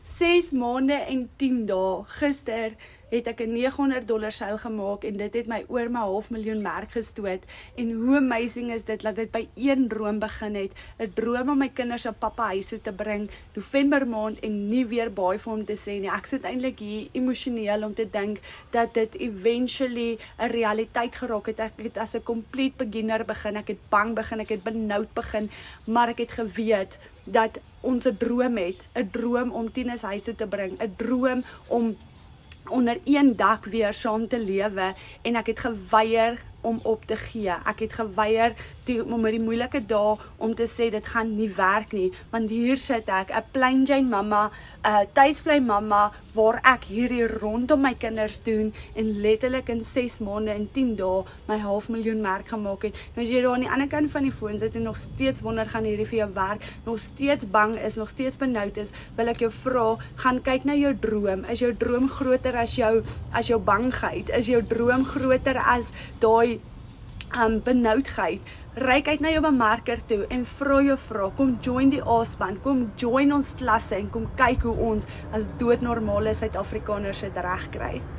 6 maande en 10 dae. Gister het ek 'n $900 seil gemaak en dit het my oor my $500,000 gestoot. En hoe amazing is dit dat dit by een droom begin het. 'n Droom om my kinders op pappa huis toe te bring, November maand en nie weer baie vir hom te sê nie. Ek sit eintlik hier emosioneel om te dink dat dit eventually 'n realiteit geraak het. Ek het as 'n complete beginner begin, ek het bang begin, ek het benoud begin, maar ek het geweet dat ons 'n droom het, 'n droom om Tinus huis toe te bring, 'n droom om onder een dak weer saam te lewe en ek het geweier om op te gee. Ek het geweier met die moeilike dae om te sê dit gaan nie werk nie, want hier sit ek, 'n plain Jane mamma, 'n tuisbly mamma waar ek hierdie rondom my kinders doen en letterlik in 6 maande en 10 dae my $500,000 gemaak het. Nou as jy daar aan die ander kant van die foon sit en nog steeds wonder gaan hierdie vir jou werk, nog steeds bang is, nog steeds benoud is, wil ek jou vra, gaan kyk na jou droom. Is jou droom groter as jou bangheid? Is jou droom groter as daai benoudheid? Ryk uit na jou bemarker toe en vra jou vraag, kom join die A-span, kom join ons klasse en kom kyk hoe ons as doodnormale Suid-Afrikaners dit reg kry.